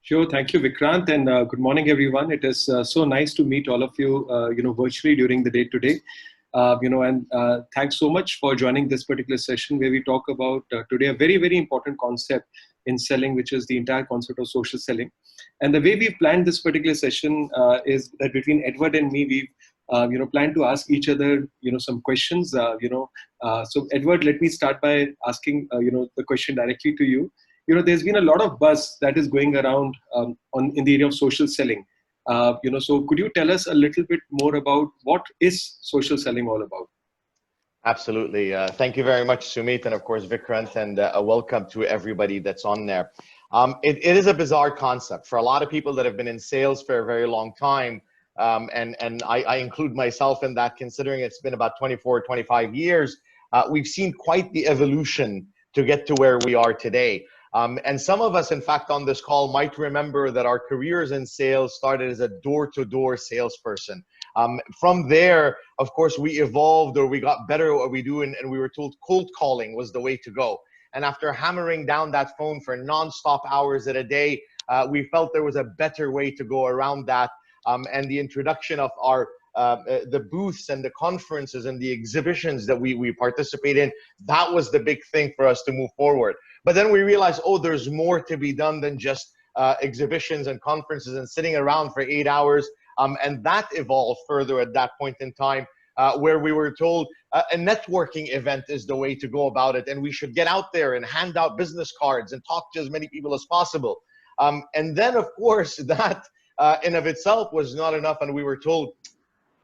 Sure. Thank you, Vikrant, and good morning, everyone. It is so nice to meet all of you, virtually during the day today. And thanks so much for joining this particular session where we talk about today a very, very important concept in selling, which is the entire concept of social selling. And the way we've planned this particular session is that between Edward and me, we've planned to ask each other, some questions. So Edward, let me start by asking, the question directly to you. There's been a lot of buzz that is going around in the area of social selling. So could you tell us a little bit more about what is social selling all about? Absolutely. Thank you very much, Sumit, and of course, Vikrant, and a welcome to everybody that's on there. It is a bizarre concept for a lot of people that have been in sales for a very long time. And I include myself in that, considering it's been about 24, 25 years. We've seen quite the evolution to get to where we are today. And some of us, in fact, on this call might remember that our careers in sales started as a door-to-door salesperson. From there, of course, we evolved, or we got better at what we do, and we were told cold calling was the way to go. And after hammering down that phone for non-stop hours at a day, we felt there was a better way to go around that. And the introduction of the booths and the conferences and the exhibitions that we participate in, that was the big thing for us to move forward. But then we realized, oh, there's more to be done than just exhibitions and conferences and sitting around for 8 hours. And that evolved further at that point in time, where we were told a networking event is the way to go about it. And we should get out there and hand out business cards and talk to as many people as possible. And then, of course, that in of itself was not enough. And we were told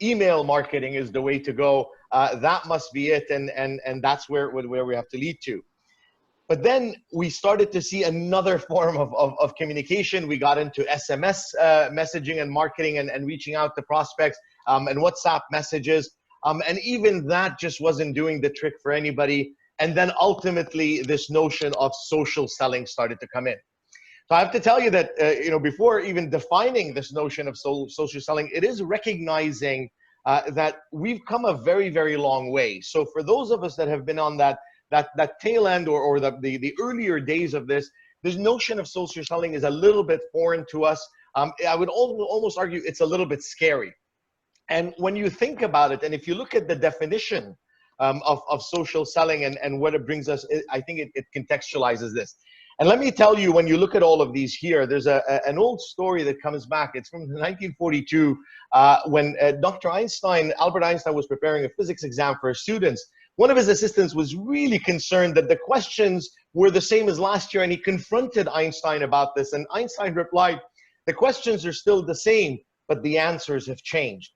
email marketing is the way to go. That must be it. And that's where we have to lead to. But then we started to see another form of communication. We got into SMS messaging and marketing and reaching out to prospects and WhatsApp messages. And even that just wasn't doing the trick for anybody. And then ultimately, this notion of social selling started to come in. So I have to tell you that, before even defining this notion of social selling, it is recognizing that we've come a very, very long way. So for those of us that have been on that tail end or the earlier days of this notion of social selling is a little bit foreign to us. I would almost argue it's a little bit scary. And when you think about it, and if you look at the definition of social selling and what it brings us, I think it contextualizes this. And let me tell you, when you look at all of these here, there's an old story that comes back. It's from 1942 when Albert Einstein was preparing a physics exam for his students. One of his assistants was really concerned that the questions were the same as last year, and he confronted Einstein about this. And Einstein replied, the questions are still the same, but the answers have changed.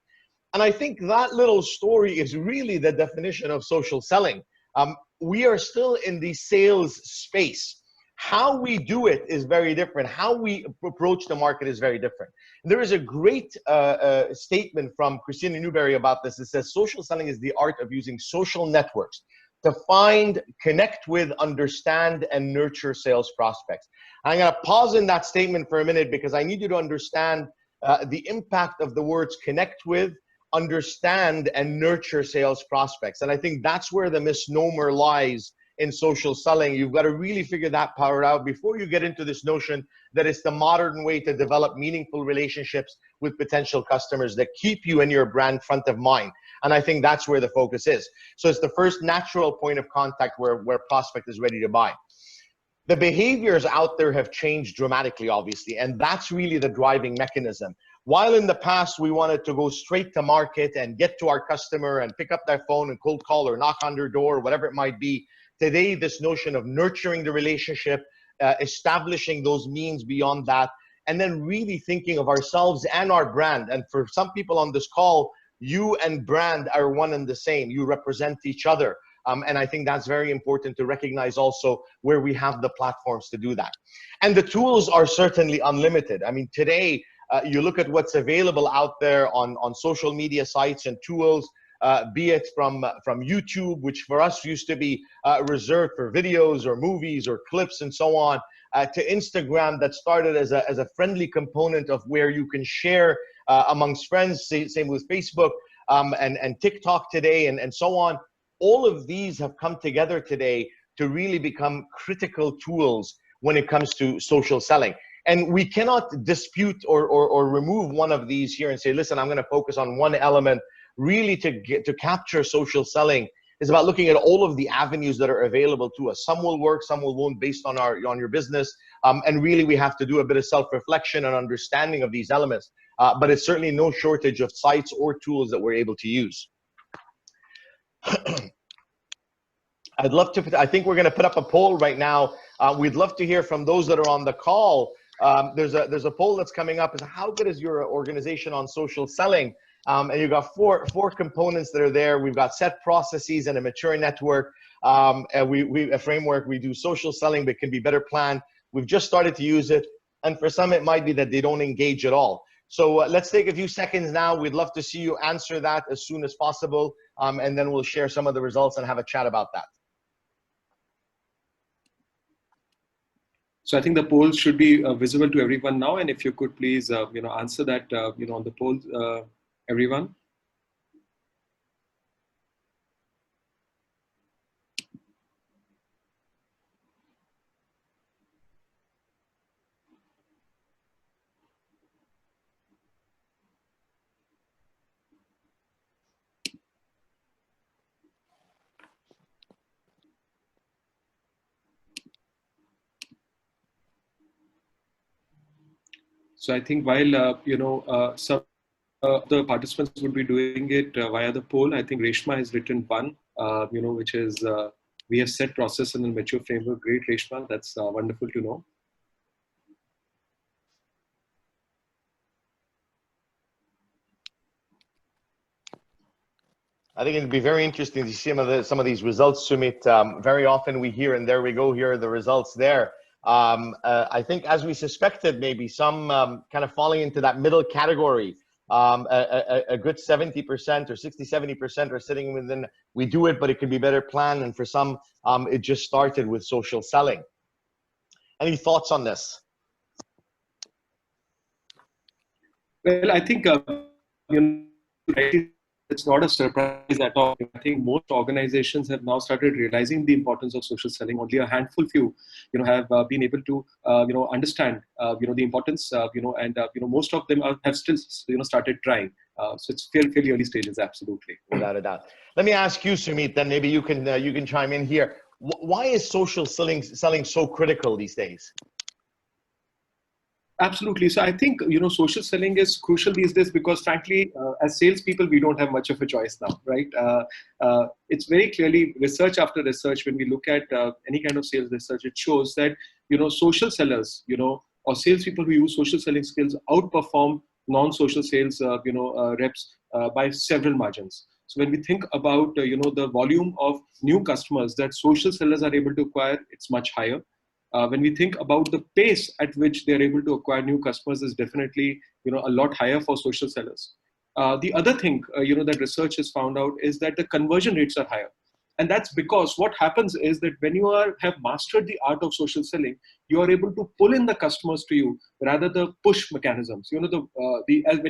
And I think that little story is really the definition of social selling. We are still in the sales space. How we do it is very different. How we approach the market is very different. And there is a great statement from Christina Newberry about this. It says, social selling is the art of using social networks to find, connect with, understand, and nurture sales prospects. And I'm going to pause in that statement for a minute because I need you to understand the impact of the words connect with, understand, and nurture sales prospects. And I think that's where the misnomer lies in social selling. You've got to really figure that part out before you get into this notion that it's the modern way to develop meaningful relationships with potential customers that keep you and your brand front of mind. And I think that's where the focus is. So it's the first natural point of contact where prospect is ready to buy. The behaviors out there have changed dramatically, obviously, and that's really the driving mechanism. While in the past, we wanted to go straight to market and get to our customer and pick up their phone and cold call or knock on their door, or whatever it might be, today, this notion of nurturing the relationship, establishing those means beyond that, and then really thinking of ourselves and our brand. And for some people on this call, you and brand are one and the same. You represent each other. And I think that's very important to recognize also where we have the platforms to do that. And the tools are certainly unlimited. I mean, today, you look at what's available out there on social media sites and tools, be it from YouTube, which for us used to be reserved for videos or movies or clips and so on, to Instagram that started as a friendly component of where you can share amongst friends, same with Facebook, and TikTok today and so on. All of these have come together today to really become critical tools when it comes to social selling. And we cannot dispute or remove one of these here and say, listen, I'm going to focus on one element. Really, to capture social selling is about looking at all of the avenues that are available to us. Some will work, some will won't, based on your business. And really, we have to do a bit of self-reflection and understanding of these elements. But it's certainly no shortage of sites or tools that we're able to use. I'd love to, I think we're going to put up a poll right now. We'd love to hear from those that are on the call. There's a poll that's coming up. Is how good is your organization on social selling? And you've got four components that are there. We've got set processes and a mature network. And a framework. We do social selling, but can be better planned. We've just started to use it. And for some, it might be that they don't engage at all. So let's take a few seconds now. We'd love to see you answer that as soon as possible. And then we'll share some of the results and have a chat about that. So I think the poll should be visible to everyone now, and if you could please, answer that, on the poll, everyone. So I think while some the participants would be doing it via the poll, I think Reshma has written one, which is we have set process in a mature framework. Great, Reshma, that's wonderful to know. I think it'd be very interesting to see some of these results, Sumit. Very often we hear, and there we go, here are the results there. I think, as we suspected, maybe some kind of falling into that middle category. A good 70% or 60, 70% are sitting within, we do it, but it could be better planned. And for some, it just started with social selling. Any thoughts on this? Well, I think, it's not a surprise at all. I think most organizations have now started realizing the importance of social selling. Only a handful few, have been able to, understand, the importance, and most of them have still, started trying. So it's fairly early stages, absolutely. Without a doubt. Let me ask you, Sumit. Then maybe you can chime in here. Why is social selling so critical these days? Absolutely. So I think, social selling is crucial these days because frankly, as salespeople, we don't have much of a choice now, right? It's very clearly research after research. When we look at any kind of sales research, it shows that, social sellers, or salespeople who use social selling skills outperform non-social sales, reps by several margins. So when we think about, the volume of new customers that social sellers are able to acquire, it's much higher. When we think about the pace at which they're able to acquire new customers is definitely, a lot higher for social sellers. The other thing, that research has found out is that the conversion rates are higher. And that's because what happens is that when you have mastered the art of social selling, you are able to pull in the customers to you rather the push mechanisms. When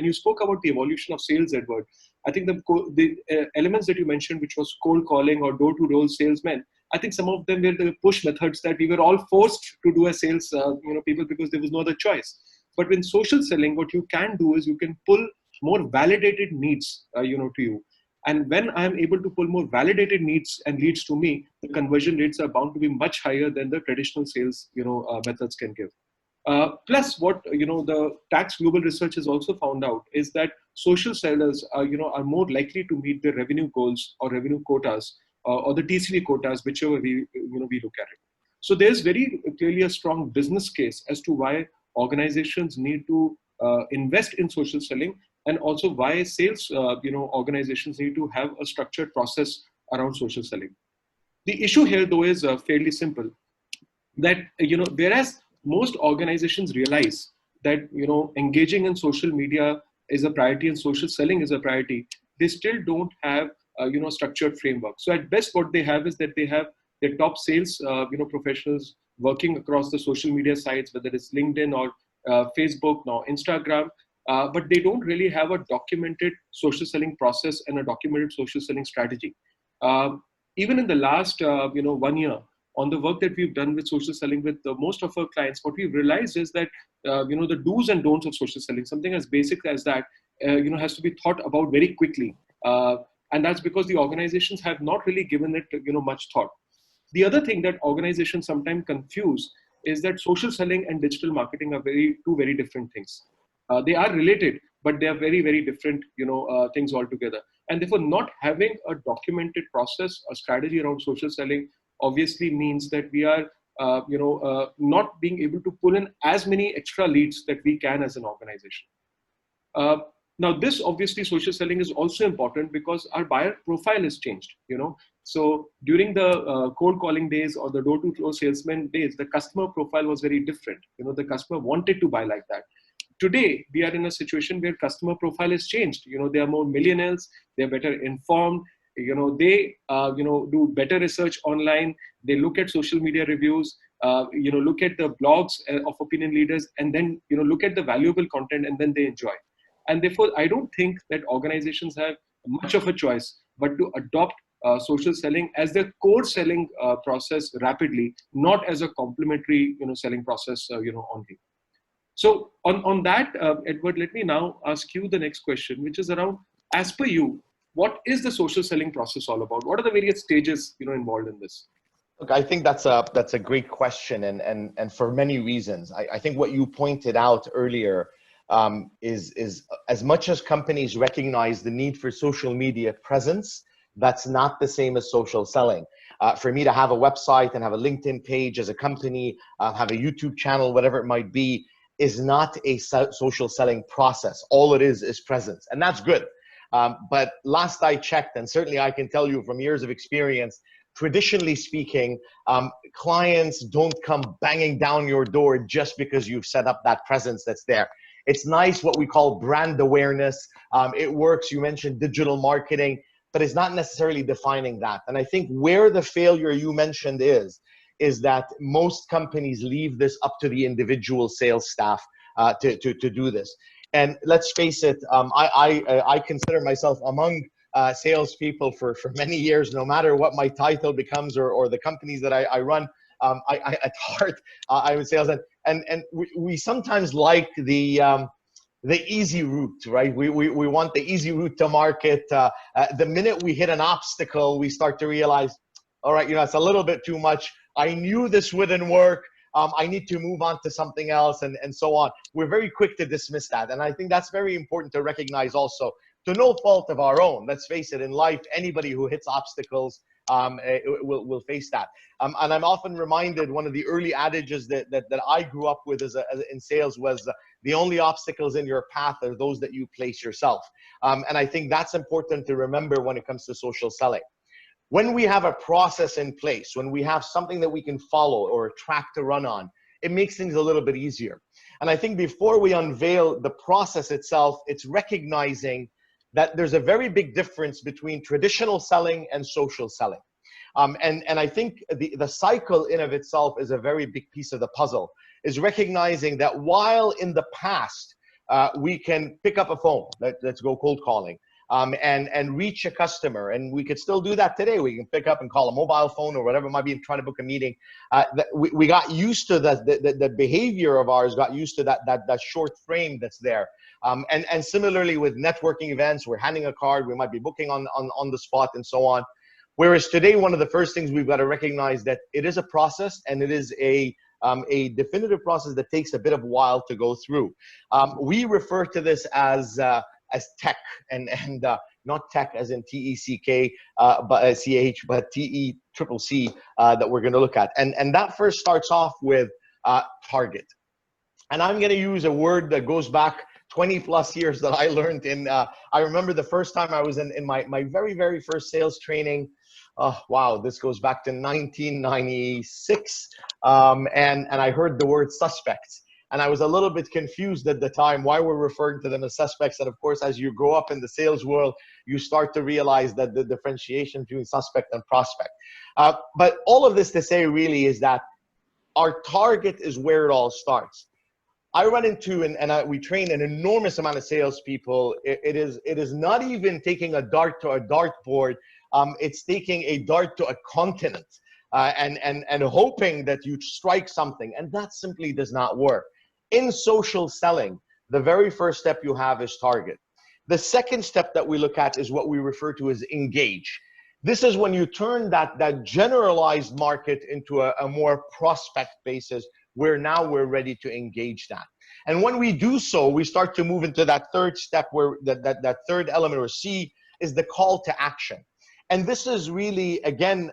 you spoke about the evolution of sales, Edward, I think the elements that you mentioned, which was cold calling or door-to-door salesmen, I think some of them were the push methods that we were all forced to do as sales, people, because there was no other choice. But in social selling, what you can do is you can pull more validated needs, to you. And when I'm able to pull more validated needs and leads to me, the conversion rates are bound to be much higher than the traditional sales, methods can give. Plus, what the Tax Global research has also found out is that social sellers are more likely to meet their revenue goals or revenue quotas or the TCV quotas, whichever we look at it. So there's very clearly a strong business case as to why organizations need to invest in social selling, and also why sales organizations need to have a structured process around social selling. The issue here, though, is fairly simple. That whereas most organizations realize that engaging in social media is a priority and social selling is a priority, they still don't have structured framework. So at best, what they have is that they have their top sales professionals working across the social media sites, whether it's LinkedIn or Facebook, now Instagram, but they don't really have a documented social selling process and a documented social selling strategy. Even in the last 1 year, on the work that we've done with social selling with most of our clients, what we've realized is that the do's and don'ts of social selling, something as basic as that, has to be thought about very quickly, and that's because the organizations have not really given it much thought. The other thing that organizations sometimes confuse is that social selling and digital marketing are two very different things. They are related, but they are very, very different, things altogether. And therefore, not having a documented process, a strategy around social selling, obviously means that we are, not being able to pull in as many extra leads that we can as an organization. Uh, Now, this obviously social selling is also important because our buyer profile has changed. So during the cold calling days or the door-to-door salesman days, the customer profile was very different. The customer wanted to buy like that. Today, we are in a situation where customer profile has changed. They are more millennials. They are better informed. They do better research online. They look at social media reviews. Look at the blogs of opinion leaders, and then look at the valuable content, and then they enjoy. And therefore, I don't think that organizations have much of a choice but to adopt social selling as their core selling process rapidly, not as a complementary selling process only. So on that, Edward, let me now ask you the next question, which is around, as per you, what is the social selling process all about? What are the various stages involved in this? Look, I think that's a great question, and for many reasons. I think what you pointed out earlier is as much as companies recognize the need for social media presence, that's not the same as social selling. For me to have a website and have a LinkedIn page as a company, have a YouTube channel, whatever it might be, is not a social selling process. All it is presence, and that's good. But last I checked, and certainly I can tell you from years of experience, traditionally speaking, clients don't come banging down your door just because you've set up that presence that's there. It's nice, what we call brand awareness. It works. You mentioned digital marketing, but it's not necessarily defining that. And I think where the failure you mentioned is that most companies leave this up to the individual sales staff to do this. And let's face it, I consider myself among salespeople for many years, no matter what my title becomes or the companies that I run. At heart, I'm a salesman, and we sometimes like the easy route, right? We want the easy route to market. The minute we hit an obstacle, we start to realize, all right, it's a little bit too much. I knew this wouldn't work. I need to move on to something else, and so on. We're very quick to dismiss that. And I think that's very important to recognize also, to no fault of our own. Let's face it, in life, anybody who hits obstacles will face that. And I'm often reminded, one of the early adages that I grew up with in sales was, the only obstacles in your path are those that you place yourself. And I think that's important to remember when it comes to social selling. When we have a process in place, when we have something that we can follow or a track to run on, it makes things a little bit easier. And I think before we unveil the process itself, it's recognizing that there's a very big difference between traditional selling and social selling. And I think the cycle in of itself is a very big piece of the puzzle, is recognizing that while in the past, we can pick up a phone, let's go cold calling, and reach a customer. And we could still do that today. We can pick up and call a mobile phone or whatever it might be, trying to book a meeting. We got used to the behavior of ours, got used to that short frame that's there. And similarly with networking events, we're handing a card, we might be booking on the spot and so on. Whereas today, one of the first things we've got to recognize that it is a process, and it is a definitive process that takes a bit of a while to go through. We refer to this as tech, and not tech as in TECK, but CH, but TECCC that we're going to look at. And that first starts off with target. And I'm going to use a word that goes back 20 plus years that I learned in, I remember the first time I was in my very, very first sales training. Oh, wow, this goes back to 1996. And I heard the word suspects. And I was a little bit confused at the time why we're referring to them as suspects. And of course, as you grow up in the sales world, you start to realize that the differentiation between suspect and prospect. But all of this to say really is that our target is where it all starts. I run into, we train an enormous amount of salespeople. It is not even taking a dart to a dartboard. It's taking a dart to a continent. and hoping that you strike something. And that simply does not work. In social selling, the very first step you have is target. The second step that we look at is what we refer to as engage. This is when you turn that generalized market into a more prospect basis, where now we're ready to engage that. And when we do so, we start to move into that third step, where that third element, or C, is the call to action. And this is really, again,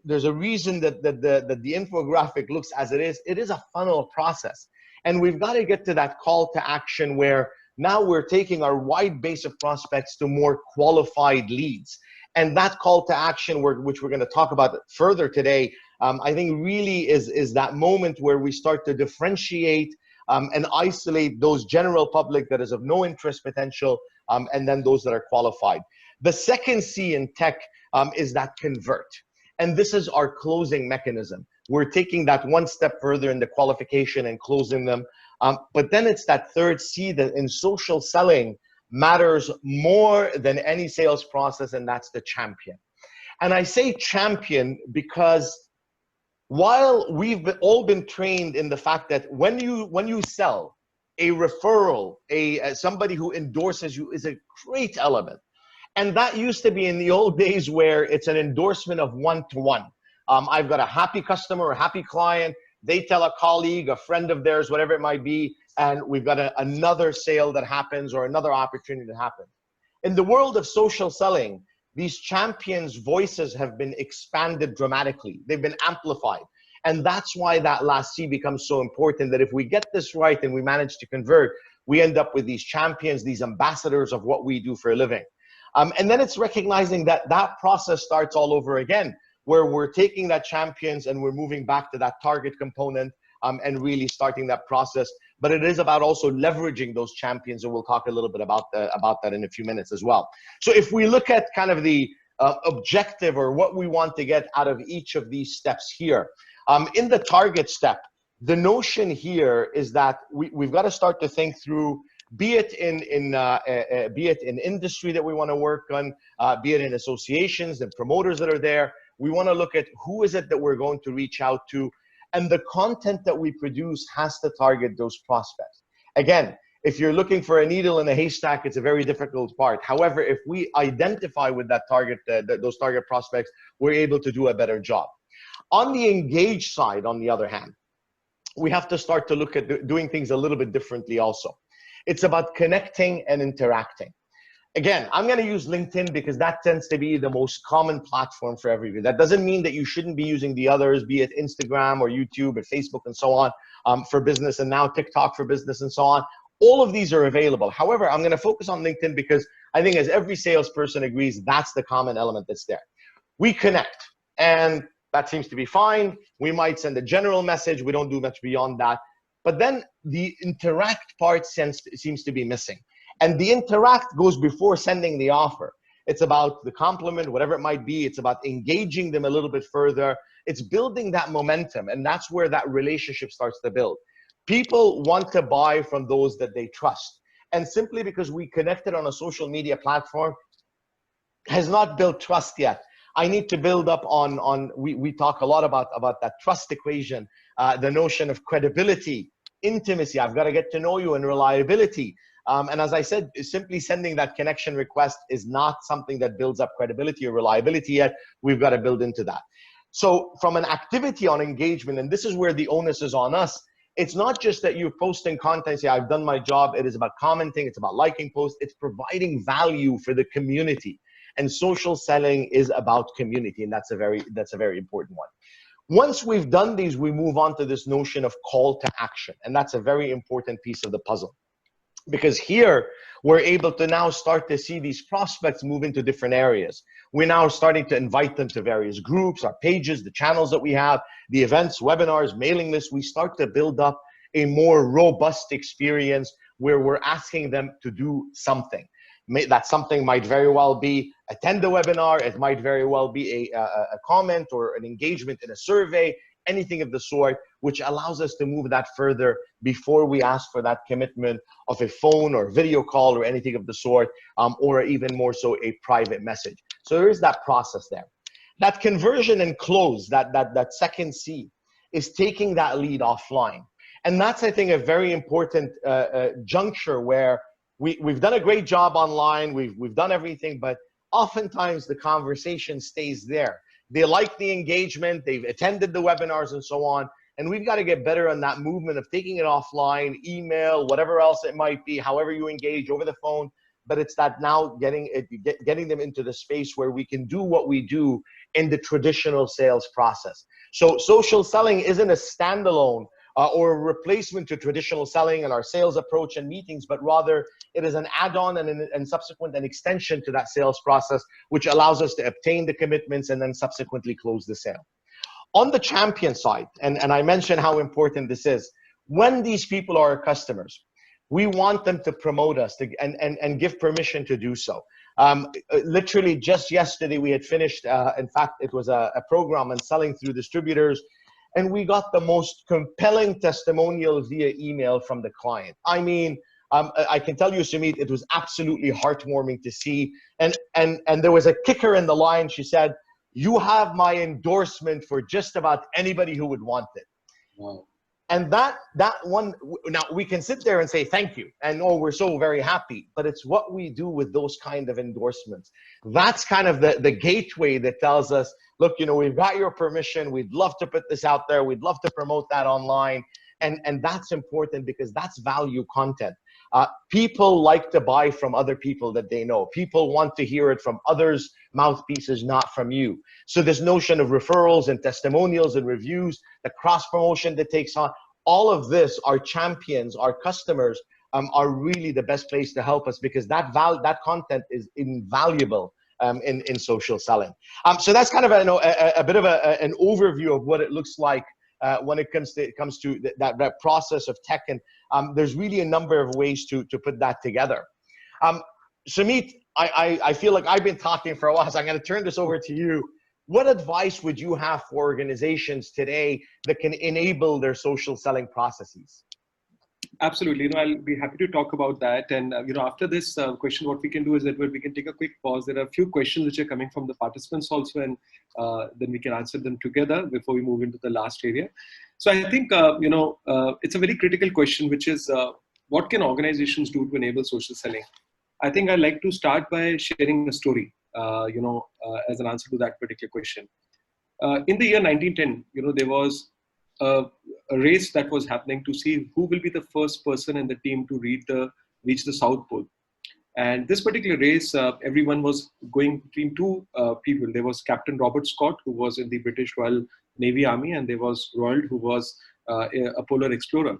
there's a reason that the infographic looks as it is. It is a funnel process. And we've got to get to that call to action where now we're taking our wide base of prospects to more qualified leads. And that call to action, which we're going to talk about further today, I think really is that moment where we start to differentiate and isolate those general public that is of no interest potential, and then those that are qualified. The second C in tech is that convert. And this is our closing mechanism. We're taking that one step further in the qualification and closing them. But then it's that third C that in social selling matters more than any sales process, and that's the champion. And I say champion because while we've all been trained in the fact that when you sell, a referral, somebody who endorses you is a great element. And that used to be in the old days where it's an endorsement of one-to-one. I've got a happy customer, a happy client. They tell a colleague, a friend of theirs, whatever it might be, and we've got another sale that happens or another opportunity that happens. In the world of social selling, these champions' voices have been expanded dramatically. They've been amplified. And that's why that last C becomes so important, that if we get this right and we manage to convert, we end up with these champions, these ambassadors of what we do for a living. And then it's recognizing that that process starts all over again, where we're taking that champions and we're moving back to that target component, and really starting that process. But it is about also leveraging those champions, and we'll talk a little bit about that in a few minutes as well. So if we look at kind of the objective, or what we want to get out of each of these steps here, in the target step, the notion here is that we've got to start to think through, be it in industry that we want to work on, be it in associations and promoters that are there. We want to look at who is it that we're going to reach out to, and the content that we produce has to target those prospects. Again, if you're looking for a needle in a haystack, it's a very difficult part. However, if we identify with that target, those target prospects, we're able to do a better job. On the engage side, on the other hand, we have to start to look at doing things a little bit differently also. It's about connecting and interacting. Again, I'm going to use LinkedIn because that tends to be the most common platform for everybody. That doesn't mean that you shouldn't be using the others, be it Instagram or YouTube or Facebook and so on, for business, and now TikTok for business and so on. All of these are available. However, I'm going to focus on LinkedIn because I think, as every salesperson agrees, that's the common element that's there. We connect, and that seems to be fine. We might send a general message. We don't do much beyond that. But then the interact part seems to be missing. And the interact goes before sending the offer. It's about the compliment, whatever it might be. It's about engaging them a little bit further. It's building that momentum. And that's where that relationship starts to build. People want to buy from those that they trust. And simply because we connected on a social media platform has not built trust yet. I need to build up on we talk a lot about that trust equation, the notion of credibility, intimacy. I've got to get to know you, and reliability. And as I said, simply sending that connection request is not something that builds up credibility or reliability yet. We've got to build into that. So from an activity on engagement, and this is where the onus is on us, it's not just that you're posting content, say, I've done my job. It is about commenting. It's about liking posts. It's providing value for the community. And social selling is about community, and that's a very important one. Once we've done these, we move on to this notion of call to action, and that's a very important piece of the puzzle. Because here, we're able to now start to see these prospects move into different areas. We're now starting to invite them to various groups, our pages, the channels that we have, the events, webinars, mailing lists. We start to build up a more robust experience where we're asking them to do something. That something might very well be attend the webinar. It might very well be a comment or an engagement in a survey, anything of the sort, which allows us to move that further before we ask for that commitment of a phone or video call or anything of the sort, or even more so a private message. So there is that process there. That conversion and close, that second C, is taking that lead offline. And that's, I think, a very important juncture where we've done a great job online, we've done everything, but oftentimes the conversation stays there. They like the engagement, they've attended the webinars and so on, and we've got to get better on that movement of taking it offline, email, whatever else it might be, however you engage over the phone. But it's that now getting them into the space where we can do what we do in the traditional sales process. So social selling isn't a standalone or a replacement to traditional selling and our sales approach and meetings, but rather it is an add-on and subsequent an extension to that sales process, which allows us to obtain the commitments and then subsequently close the sale. On the champion side, and I mentioned how important this is, when these people are our customers, we want them to promote us and give permission to do so. Literally just yesterday, we had finished, in fact, it was a program on selling through distributors, and we got the most compelling testimonial via email from the client. I mean, I can tell you, Sumit, it was absolutely heartwarming to see. And there was a kicker in the line. She said, "You have my endorsement for just about anybody who would want it." Wow. And that one, now we can sit there and say thank you and oh, we're so very happy, but it's what we do with those kind of endorsements. That's kind of the gateway that tells us, look, you know, we've got your permission, we'd love to put this out there, we'd love to promote that online. And that's important because that's value content. People like to buy from other people that they know. People want to hear it from others' mouthpieces, not from you. So this notion of referrals and testimonials and reviews, the cross promotion that takes on, all of this, our champions, our customers are really the best place to help us because that content is invaluable in social selling. So that's kind of a bit of an overview of what it looks like when it comes to that process of tech, and there's really a number of ways to put that together. Sumit, I feel like I've been talking for a while, so I'm going to turn this over to you. What advice would you have for organizations today that can enable their social selling processes? Absolutely. You know, I'll be happy to talk about that. And, you know, after this question, what we can do is that we can take a quick pause. There are a few questions which are coming from the participants also, and then we can answer them together before we move into the last area. So I think, you know, it's a very critical question, which is what can organizations do to enable social selling? I think I'd like to start by sharing a story, you know, as an answer to that particular question. In the year 1910, you know, there was a race that was happening to see who will be the first person in the team to reach the South Pole. And this particular race, everyone was going between two people. There was Captain Robert Scott, who was in the British Royal Navy Army, and there was Roald, who was a polar explorer.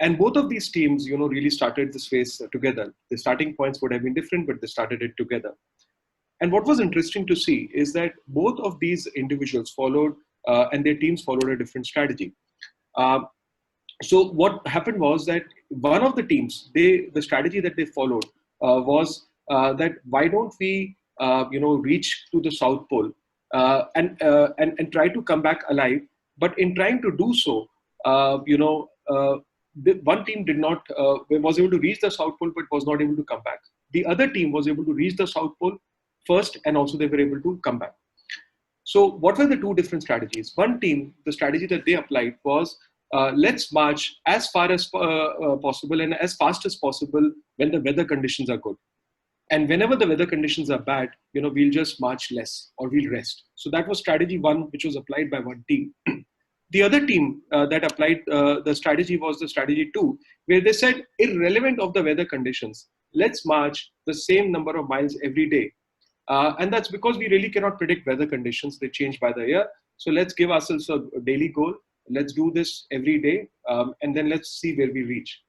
And both of these teams, you know, really started this race together. The starting points would have been different, but they started it together. And what was interesting to see is that both of these individuals followed and their teams followed a different strategy. So what happened was that one of the teams, the strategy that they followed was that why don't we, you know, reach to the South Pole and try to come back alive. But in trying to do so, you know, one team did not was able to reach the South Pole, but was not able to come back. The other team was able to reach the South Pole first, and also they were able to come back. So what were the two different strategies? One team, the strategy that they applied was, let's march as far as possible and as fast as possible when the weather conditions are good. And whenever the weather conditions are bad, you know, we'll just march less or we'll rest. So that was strategy one, which was applied by one team. The other team that applied the strategy was the strategy two, where they said, irrelevant of the weather conditions, let's march the same number of miles every day. And that's because we really cannot predict weather conditions. They change by the year. So let's give ourselves a daily goal. Let's do this every day. And then let's see where we reach.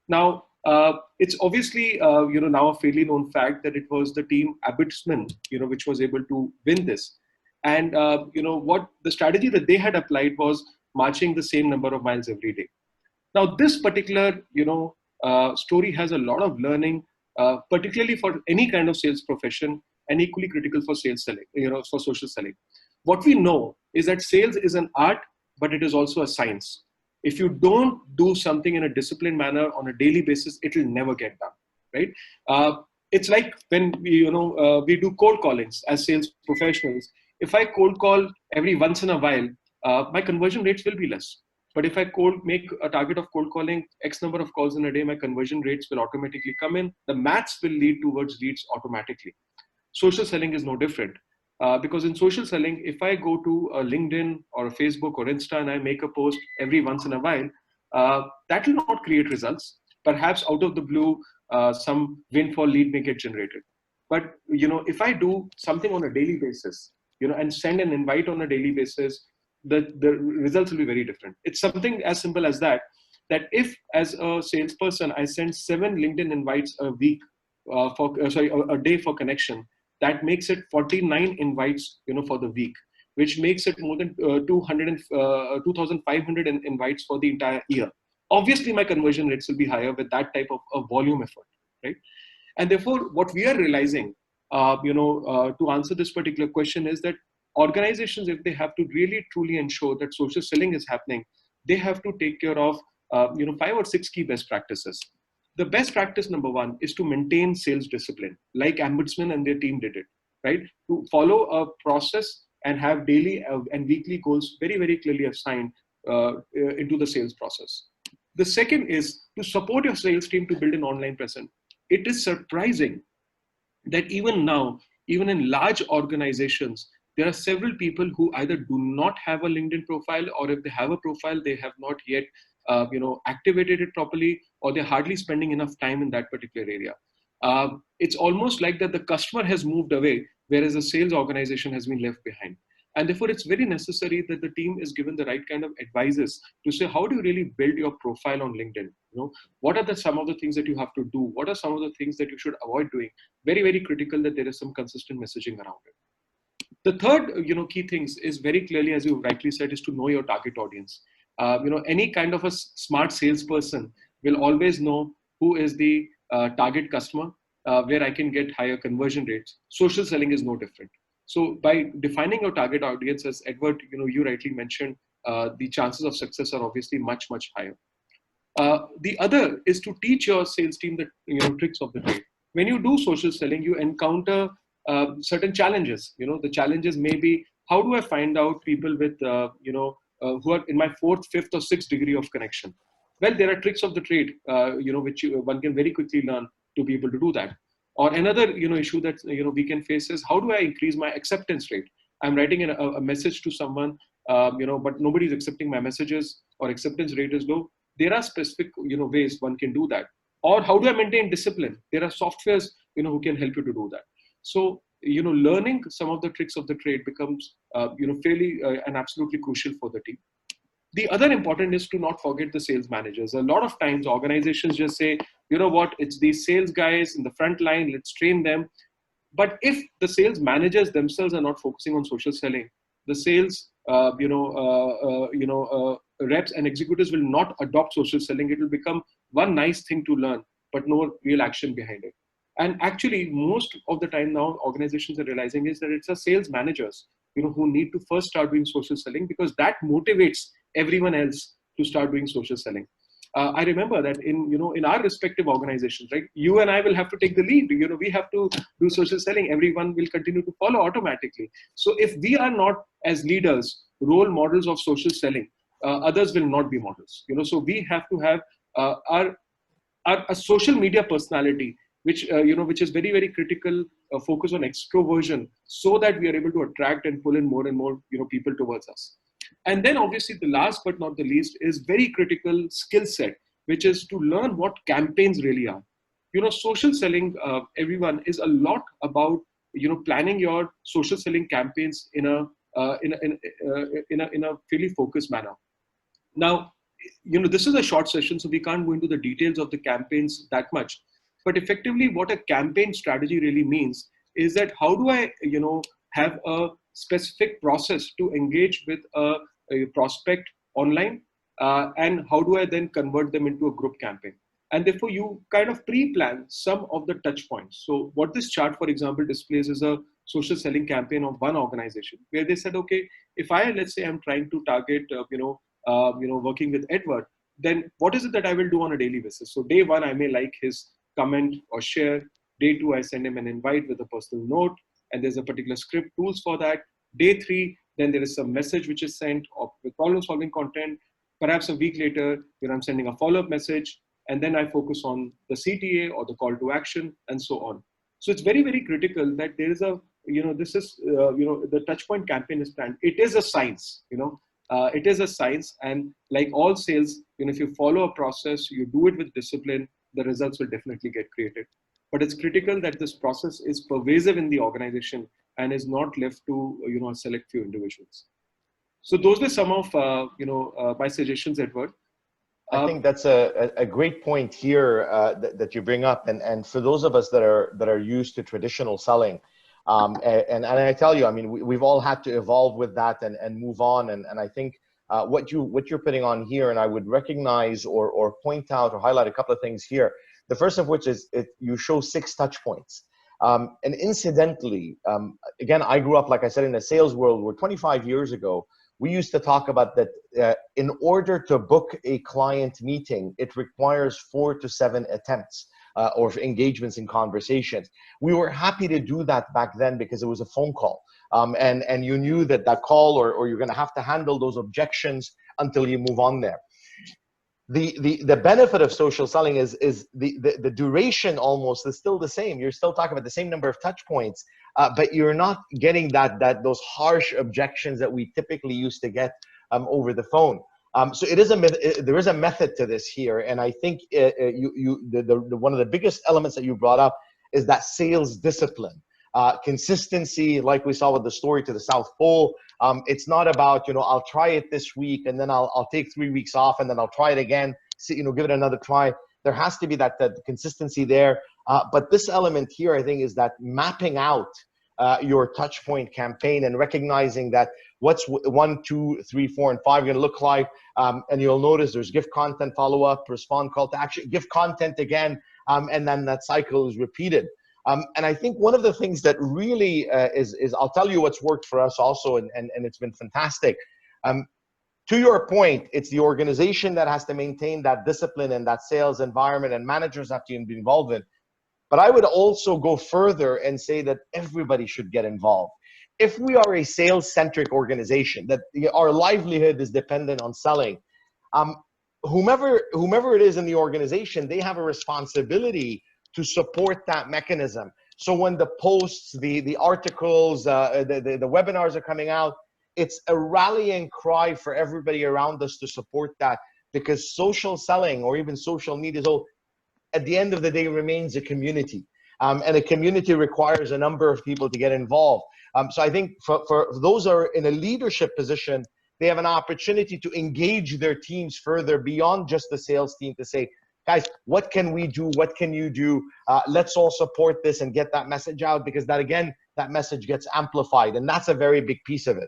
Now, it's obviously, you know, now a fairly known fact that it was the team Abbotsman, you know, which was able to win this. And, you know, what the strategy that they had applied was marching the same number of miles every day. Now, this particular, you know, story has a lot of learning, particularly for any kind of sales profession, and equally critical for sales selling, you know, for social selling. What we know is that sales is an art, but it is also a science. If you don't do something in a disciplined manner on a daily basis, it will never get done, right? It's like when we, you know, we do cold callings as sales professionals. If I cold call every once in a while, my conversion rates will be less. But if I make a target of cold calling X number of calls in a day, my conversion rates will automatically come in. The maths will lead towards leads automatically. Social selling is no different. Because in social selling, if I go to a LinkedIn or a Facebook or Insta and I make a post every once in a while, that will not create results. Perhaps out of the blue, some windfall lead may get generated. But if I do something on a daily basis, and send an invite on a daily basis, the results will be very different. It's something as simple as that. That if, as a salesperson, I send 7 LinkedIn invites a week a day for connection, that makes it 49 invites for the week, which makes it more than 2,500 invites for the entire year. Obviously my conversion rates will be higher with that type of volume effort, right? And therefore what we are realizing, to answer this particular question, is that organizations, if they have to really truly ensure that social selling is happening, they have to take care of 5 or 6 key best practices. The best practice number 1 is to maintain sales discipline, like Ombudsman and their team did it, right? To follow a process and have daily and weekly goals very, very clearly assigned into the sales process. The second is to support your sales team to build an online presence. It is surprising that even now, even in large organizations, there are several people who either do not have a LinkedIn profile, or if they have a profile, they have not yet activated it properly, or they're hardly spending enough time in that particular area. It's almost like that the customer has moved away, whereas the sales organization has been left behind. And therefore, it's very necessary that the team is given the right kind of advices to say, how do you really build your profile on LinkedIn? What are some of the things that you have to do? What are some of the things that you should avoid doing? Very, very critical that there is some consistent messaging around it. The third, key things is very clearly, as you rightly said, is to know your target audience. Any kind of a smart salesperson will always know who is the target customer, where I can get higher conversion rates. Social selling is no different. So by defining your target audience, as Edward, you rightly mentioned, the chances of success are obviously much, much higher. The other is to teach your sales team the tricks of the trade. When you do social selling, you encounter certain challenges. The challenges may be, how do I find out people with who are in my 4th, 5th, or 6th degree of connection? Well, there are tricks of the trade, which one can very quickly learn to be able to do that. Or another issue that we can face is, how do I increase my acceptance rate? I'm writing a message to someone, but nobody's accepting my messages, or acceptance rate is low. There are specific ways one can do that. Or how do I maintain discipline? There are softwares who can help you to do that. So learning some of the tricks of the trade becomes fairly and absolutely crucial for the team. The other important is to not forget the sales managers. A lot of times organizations just say, you know what, it's these sales guys in the front line, let's train them. But if the sales managers themselves are not focusing on social selling, the sales reps and executives will not adopt social selling. It will become one nice thing to learn, but no real action behind it. And actually, most of the time now, organizations are realizing is that it's the sales managers, who need to first start doing social selling, because that motivates everyone else to start doing social selling. I remember that in our respective organizations, right? You and I will have to take the lead. We have to do social selling. Everyone will continue to follow automatically. So if we are not, as leaders, role models of social selling, others will not be models. So we have to have a social media personality, which is very, very critical, focus on extroversion, so that we are able to attract and pull in more and more people towards us. And then obviously the last but not the least is very critical skill set, which is to learn what campaigns really are. Social selling, everyone, is a lot about planning your social selling campaigns in a fairly focused manner. Now, this is a short session, so we can't go into the details of the campaigns that much. But effectively, what a campaign strategy really means is that how do I, have a specific process to engage with a prospect online, and how do I then convert them into a group campaign? And therefore, you kind of pre-plan some of the touch points. So what this chart, for example, displays is a social selling campaign of one organization, where they said, okay, if let's say I'm trying to target, working with Edward, then what is it that I will do on a daily basis? So day 1, I may like his comment or share. Day 2, I send him an invite with a personal note, and there's a particular script tools for that. Day 3, then there is some message which is sent of the problem solving content. Perhaps a week later, I'm sending a follow-up message, and then I focus on the CTA or the call to action and so on. So it's very, very critical that there is a, this is, the touchpoint campaign is planned. It is a science, it is a science. And like all sales, if you follow a process, you do it with discipline, the results will definitely get created. But it's critical that this process is pervasive in the organization and is not left to, a select few individuals. So those were some of, my suggestions, Edward. I think that's a great point here that you bring up, and for those of us that are used to traditional selling, and I tell you, I mean, we've all had to evolve with that and move on, and I think what you're putting on here, and I would recognize or point out or highlight a couple of things here. The first of which is you show 6 touch points, and incidentally, again, I grew up, like I said, in the sales world where 25 years ago. We used to talk about that in order to book a client meeting, it requires 4 to 7 attempts or engagements in conversations. We were happy to do that back then because it was a phone call. And you knew that call or you're going to have to handle those objections until you move on there. The benefit of social selling is the duration almost is still the same. You're still talking about the same number of touch points, but you're not getting those harsh objections that we typically used to get over the phone. So there is a method to this here, and I think one of the biggest elements that you brought up is that sales discipline. Consistency, like we saw with the story to the South Pole. It's not about, I'll try it this week and then I'll take 3 weeks off and then I'll try it again, give it another try. There has to be that consistency there. But this element here, I think, is that mapping out your touch point campaign and recognizing that what's 1, 2, 3, 4, and 5 going to look like. And you'll notice there's gift content, follow-up, respond, call to action, gift content again, and then that cycle is repeated. And I think one of the things that really is I'll tell you what's worked for us also, and it's been fantastic. To your point, it's the organization that has to maintain that discipline and that sales environment, and managers have to be involved in. But I would also go further and say that everybody should get involved. If we are a sales-centric organization, that our livelihood is dependent on selling, whomever it is in the organization, they have a responsibility to support that mechanism. So when the posts, the articles, the webinars are coming out, it's a rallying cry for everybody around us to support that, because social selling or even social media at the end of the day remains a community. And a community requires a number of people to get involved. So I think for those who are in a leadership position, they have an opportunity to engage their teams further beyond just the sales team to say, guys, what can we do? What can you do? Let's all support this and get that message out, because that, again, that message gets amplified, and that's a very big piece of it.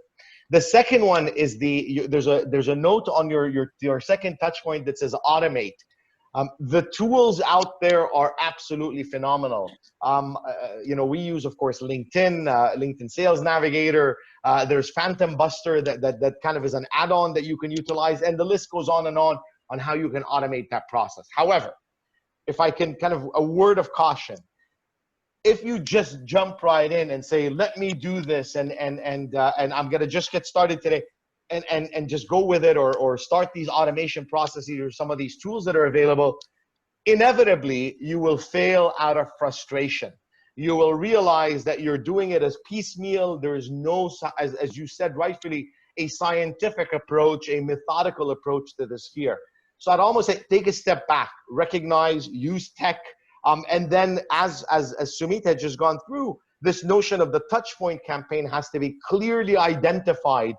The second one is there's a note on your second touch point that says automate. The tools out there are absolutely phenomenal. We use, of course, LinkedIn Sales Navigator. There's Phantom Buster that kind of is an add-on that you can utilize, and the list goes on and on how you can automate that process. However, if I can kind of a word of caution, if you just jump right in and say, let me do this and I'm gonna just get started today and just go with it, or start these automation processes or some of these tools that are available, inevitably you will fail out of frustration. You will realize that you're doing it as piecemeal. There is no, as you said rightfully, a scientific approach, a methodical approach to this here. So I'd almost say take a step back, recognize, use tech, and then as Sumit had just gone through, this notion of the touch point campaign has to be clearly identified.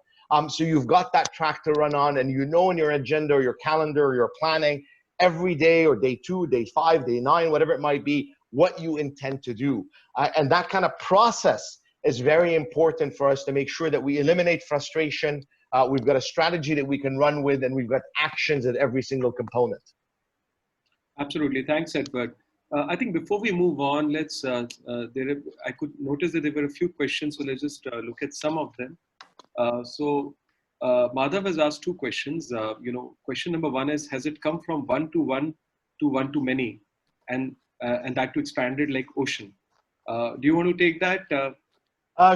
So you've got that track to run on, and in your agenda or your calendar or your planning every day, or day 2, day 5, day 9, whatever it might be, what you intend to do. And that kind of process is very important for us to make sure that we eliminate frustration. We've got a strategy that we can run with, and we've got actions at every single component. Absolutely. Thanks, Edward. I think before we move on, I could notice that there were a few questions, so let's just look at some of them. Madhav has asked 2 questions. Question number 1 is, has it come from one-to-one to one-to-many, and that to expanded like ocean? Do you want to take that?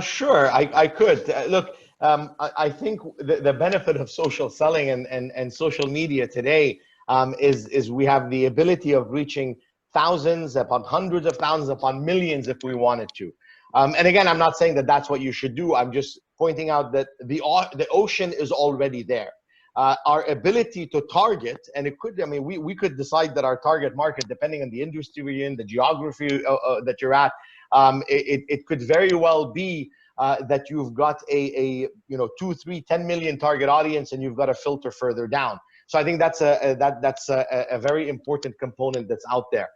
Sure, I could. Look, I think the benefit of social selling and social media today is we have the ability of reaching thousands upon hundreds of thousands upon millions if we wanted to. And again, I'm not saying that that's what you should do. I'm just pointing out that the ocean is already there. Our ability to target, and it could, I mean, we could decide that our target market, depending on the industry we're in, the geography that you're at, it could very well be that you've got a 2, 3, 10 million target audience, and you've got to filter further down. So I think that's a very important component that's out there.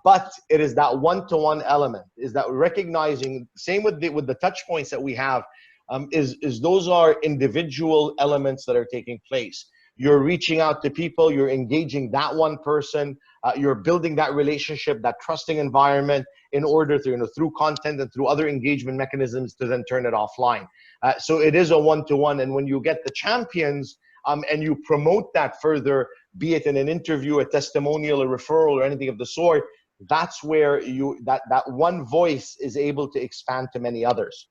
But it is that one-to-one element, is that recognizing, same with the touch points that we have, is those are individual elements that are taking place. You're reaching out to people, you're engaging that one person, you're building that relationship, that trusting environment in order to, through content and through other engagement mechanisms to then turn it offline. So it is a one-to-one, and when you get the champions and you promote that further, be it in an interview, a testimonial, a referral, or anything of the sort, that's where that one voice is able to expand to many others.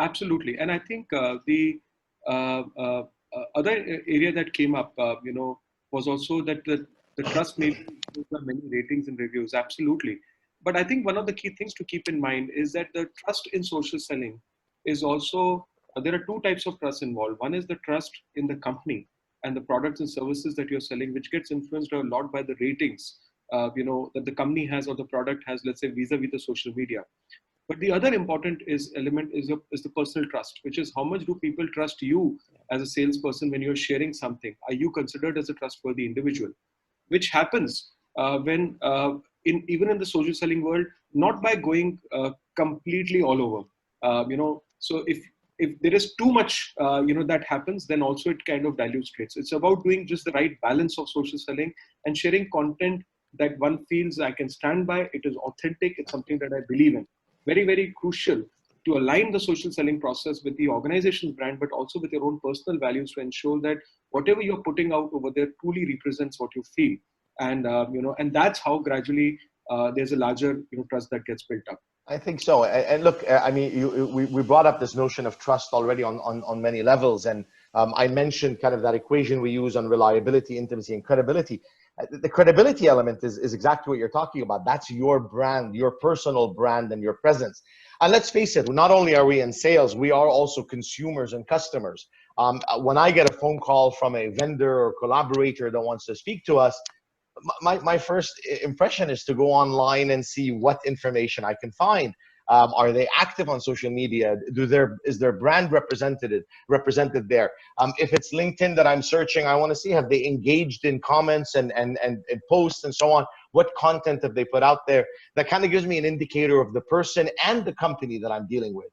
Absolutely. And I think the other area that came up, was also that the trust maybe includes the many ratings and reviews. Absolutely. But I think one of the key things to keep in mind is that the trust in social selling is also, there are two types of trust involved. One is the trust in the company and the products and services that you're selling, which gets influenced a lot by the ratings, that the company has or the product has, let's say, vis-a-vis the social media. But the other important element is the personal trust, which is how much do people trust you as a salesperson when you're sharing something? Are you considered as a trustworthy individual? Which happens when even in the social selling world, not by going completely all over. So if there is too much that happens, then also it kind of dilutes traits. It's about doing just the right balance of social selling and sharing content that one feels I can stand by. It is authentic. It's something that I believe in. Very, very crucial to align the social selling process with the organization's brand, but also with your own personal values to ensure that whatever you're putting out over there truly represents what you feel. And, and that's how gradually there's a larger, trust that gets built up. I think so. And look, I mean, we brought up this notion of trust already on many levels. And I mentioned kind of that equation we use on reliability, intimacy, and credibility. The credibility element is exactly what you're talking about. That's your brand, your personal brand, and your presence. And let's face it, not only are we in sales, we are also consumers and customers. When I get a phone call from a vendor or collaborator that wants to speak to us, my first impression is to go online and see what information I can find. Are they active on social media? Is their brand represented there? If it's LinkedIn that I'm searching, I want to see, have they engaged in comments and posts and so on? What content have they put out there? That kind of gives me an indicator of the person and the company that I'm dealing with.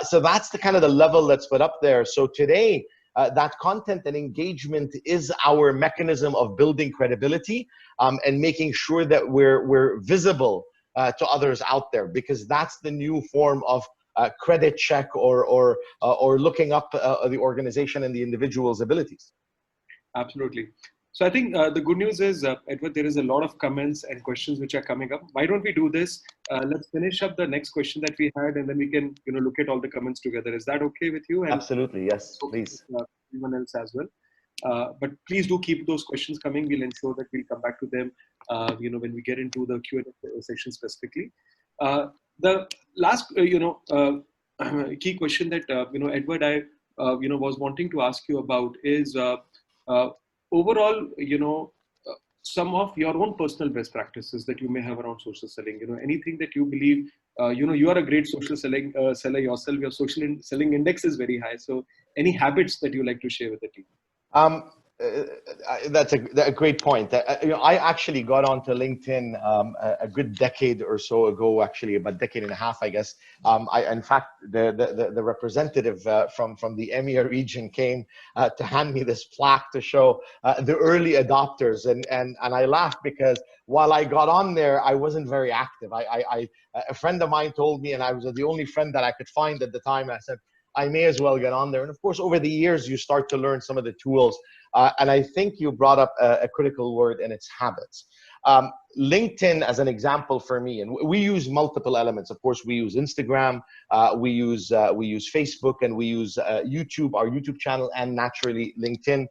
So that's the kind of the level that's put up there. So today, that content and engagement is our mechanism of building credibility and making sure that we're visible to others out there, because that's the new form of credit check or looking up the organization and the individual's abilities. Absolutely. So I think the good news is, Edward, there is a lot of comments and questions which are coming up. Why don't we do this? Let's finish up the next question that we had, and then we can, look at all the comments together. Is that okay with you? And absolutely, yes, please. Everyone else as well. But please do keep those questions coming. We'll ensure that we'll come back to them, when we get into the Q&A section specifically. The last, key question that, Edward, I, was wanting to ask you about is overall, some of your own personal best practices that you may have around social selling. Anything that you believe, you are a great social selling seller yourself. Your social selling index is very high. So, any habits that you like to share with the team? That's a great point. I actually got onto LinkedIn a good decade or so ago, actually about a decade and a half, I guess. In fact, the representative from the EMEA region came to hand me this plaque to show the early adopters, and I laughed because while I got on there, I wasn't very active. A friend of mine told me, and I was the only friend that I could find at the time, and I said, I may as well get on there. And of course, over the years, you start to learn some of the tools. And I think you brought up a critical word, and it's habits. LinkedIn, as an example for me, and we use multiple elements. Of course, we use Instagram, we use Facebook, and we use YouTube, our YouTube channel, and naturally LinkedIn,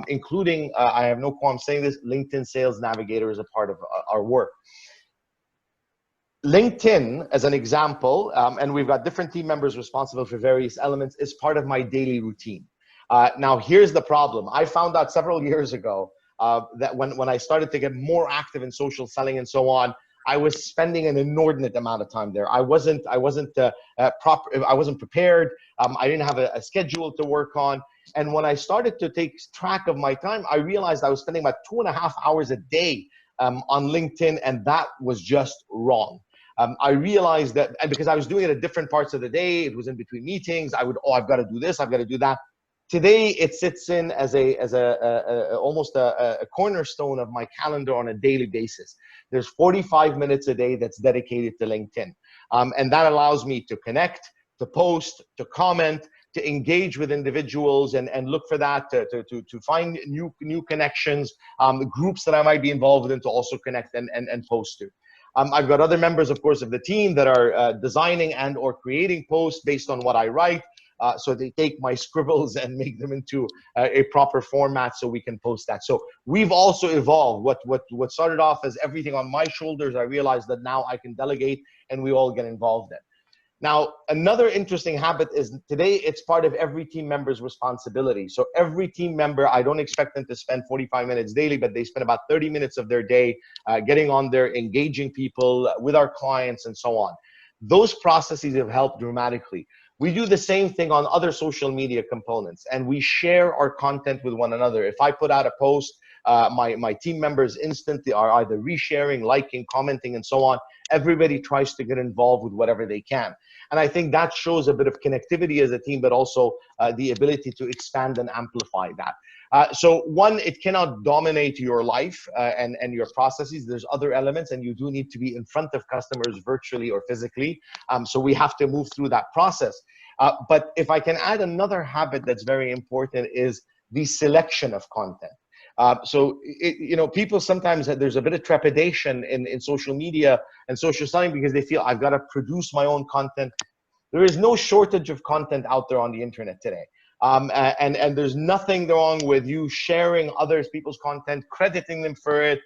including, I have no qualm saying this, LinkedIn Sales Navigator is a part of our work. LinkedIn, as an example, and we've got different team members responsible for various elements, is part of my daily routine. Now, here's the problem. I found out several years ago that when I started to get more active in social selling and so on, I was spending an inordinate amount of time there. I wasn't prepared. I didn't have a schedule to work on. And when I started to take track of my time, I realized I was spending about 2.5 hours a day on LinkedIn, and that was just wrong. I realized that, and because I was doing it at different parts of the day, it was in between meetings. I would, I've got to do this, I've got to do that. Today, it sits in as almost a cornerstone of my calendar on a daily basis. There's 45 minutes a day that's dedicated to LinkedIn. And that allows me to connect, to post, to comment, to engage with individuals and look for that, to find new connections, groups that I might be involved in to also connect and post to. I've got other members, of course, of the team that are designing and or creating posts based on what I write. So they take my scribbles and make them into a proper format so we can post that. So we've also evolved. What started off as everything on my shoulders, I realized that now I can delegate and we all get involved in. Now, another interesting habit is today it's part of every team member's responsibility. So every team member, I don't expect them to spend 45 minutes daily, but they spend about 30 minutes of their day getting on there, engaging people with our clients and so on. Those processes have helped dramatically. We do the same thing on other social media components, and we share our content with one another. If I put out a post, my team members instantly are either resharing, liking, commenting, and so on. Everybody tries to get involved with whatever they can. And I think that shows a bit of connectivity as a team, but also the ability to expand and amplify that. So one, it cannot dominate your life and your processes. There's other elements, and you do need to be in front of customers virtually or physically. So we have to move through that process. But if I can add another habit that's very important is the selection of content. People sometimes, there's a bit of trepidation in social media and social selling because they feel I've got to produce my own content. There is no shortage of content out there on the internet today. And there's nothing wrong with you sharing other people's content, crediting them for it.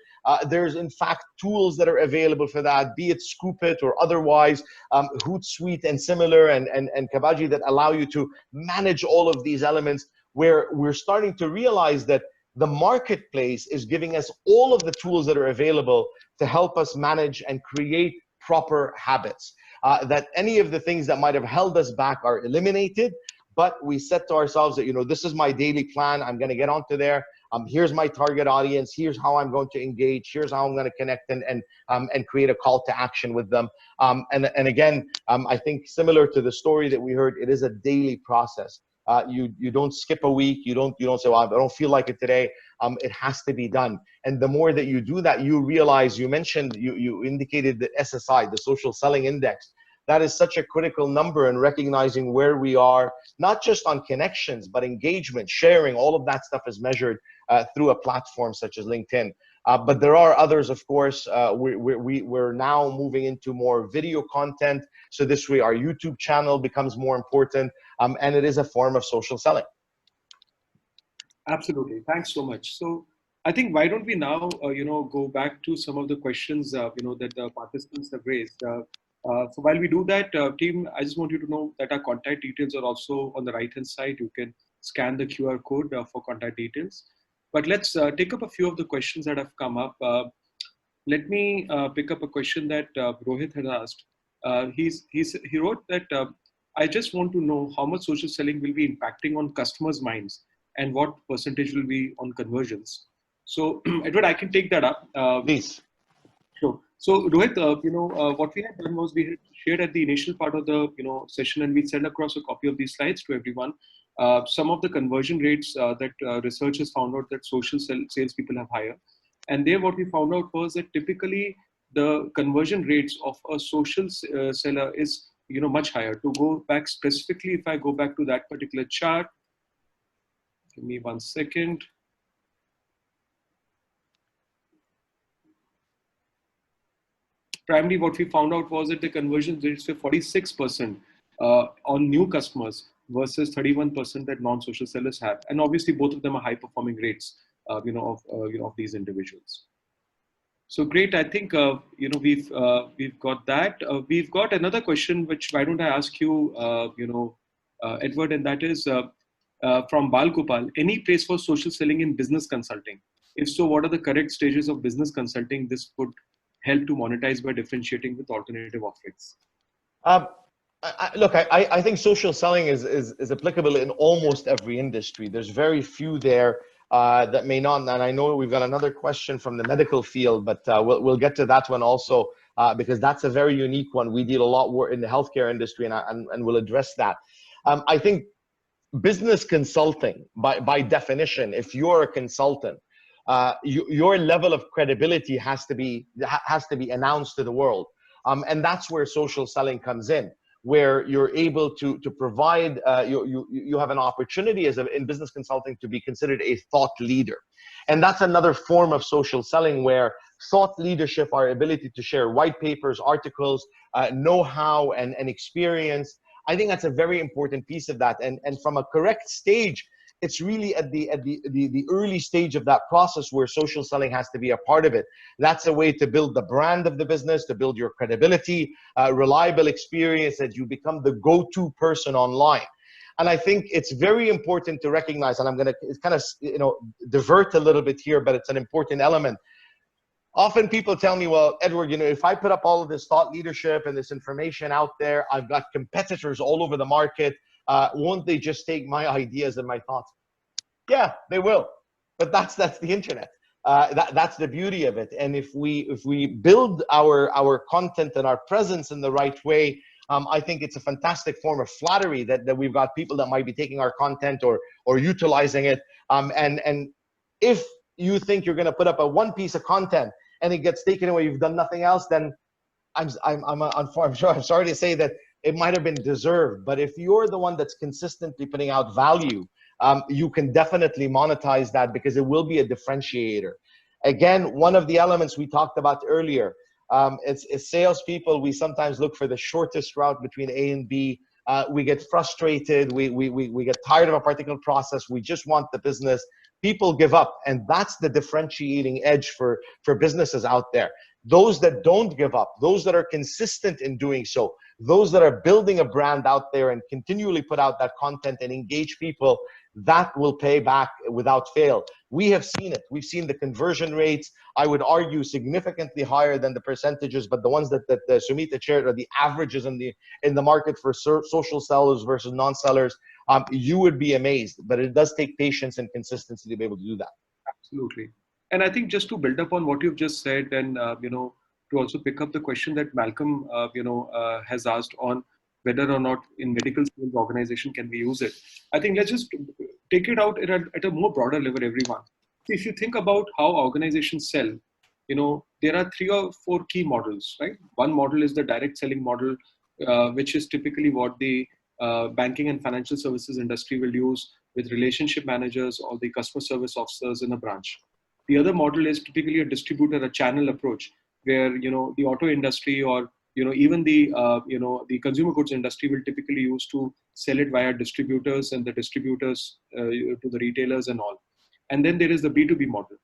There's in fact tools that are available for that, be it Scoopit or otherwise, Hootsuite and similar and Kabaji that allow you to manage all of these elements, where we're starting to realize that the marketplace is giving us all of the tools that are available to help us manage and create proper habits. That any of the things that might have held us back are eliminated, but we set to ourselves that, this is my daily plan. I'm going to get onto there. Here's my target audience. Here's how I'm going to engage. Here's how I'm going to connect and create a call to action with them. And again, I think similar to the story that we heard, it is a daily process. You don't skip a week. You don't say, well, I don't feel like it today. It has to be done. And the more that you do that, you realize, you mentioned, you indicated the SSI, the social selling index. That is such a critical number in recognizing where we are, not just on connections, but engagement, sharing, all of that stuff is measured through a platform such as LinkedIn. But there are others, of course. We're now moving into more video content. So this way our YouTube channel becomes more important, and it is a form of social selling. Absolutely. Thanks so much. So I think why don't we now, go back to some of the questions, that the participants have raised. So while we do that, team, I just want you to know that our contact details are also on the right-hand side. You can scan the QR code for contact details. But let's take up a few of the questions that have come up. Let me pick up a question that Rohit had asked. He wrote that, I just want to know how much social selling will be impacting on customers' minds and what percentage will be on conversions. So Edward, I can take that up. Please. Sure. So Rohit, what we had done was we had shared at the initial part of the session, and we sent across a copy of these slides to everyone. Some of the conversion rates that research has found out that social salespeople have higher. And there what we found out was that typically the conversion rates of a social seller is much higher. To go back specifically, if I go back to that particular chart, give me 1 second. Primarily, what we found out was that the conversion rates were 46% on new customers versus 31% that non-social sellers have. And obviously, both of them are high-performing rates, of these individuals. So great. I think we've got that. We've got another question, which why don't I ask you, Edward, and that is from Bal Gopal. Any place for social selling in business consulting? If so, what are the correct stages of business consulting this would help to monetize by differentiating with alternative offerings? Look, I think social selling is applicable in almost every industry. There's very few there that may not. And I know we've got another question from the medical field, but we'll get to that one also because that's a very unique one. We deal a lot more in the healthcare industry, and we'll address that. I think business consulting, by definition, if you're a consultant, your level of credibility has to be announced to the world, and that's where social selling comes in, where you're able to provide, you have an opportunity in business consulting to be considered a thought leader. And that's another form of social selling where thought leadership, our ability to share white papers, articles, know-how and experience, I think that's a very important piece of that. And from a correct stage, it's really at the early stage of that process where social selling has to be a part of it. That's a way to build the brand of the business, to build your credibility, reliable experience, that you become the go-to person online. And I think it's very important to recognize, and I'm going to kind of divert a little bit here, but it's an important element. Often people tell me, well, Edward, if I put up all of this thought leadership and this information out there, I've got competitors all over the market. Won't they just take my ideas and my thoughts? Yeah, they will. But that's the internet. That's the beauty of it. And if we build our content and our presence in the right way, I think it's a fantastic form of flattery that we've got people that might be taking our content or utilizing it. And if you think you're going to put up one piece of content and it gets taken away, you've done nothing else, then I'm sorry to say that it might have been deserved. But if you're the one that's consistently putting out value, you can definitely monetize that because it will be a differentiator. Again, one of the elements we talked about earlier, it's salespeople. We sometimes look for the shortest route between A and B. We get frustrated. We get tired of a particular process. We just want the business. People give up, and that's the differentiating edge for businesses out there. Those that don't give up, those that are consistent in doing so, those that are building a brand out there and continually put out that content and engage people, that will pay back without fail. We have seen it. We've seen the conversion rates, I would argue, significantly higher than the percentages, but the ones that Sumita shared are the averages in the market for social sellers versus non-sellers. You would be amazed, but it does take patience and consistency to be able to do that. Absolutely. And I think just to build up on what you've just said, and to also pick up the question that Malcolm has asked on whether or not in medical sales organization can we use it. I think let's just take it out at a more broader level, everyone. If you think about how organizations sell, there are 3 or 4 key models, right? One model is the direct selling model, which is typically what the banking and financial services industry will use with relationship managers or the customer service officers in a branch. The other model is typically a distributor, a channel approach, where the auto industry or even the consumer goods industry will typically use to sell it via distributors, and the distributors to the retailers and all. And then there is the B2B model,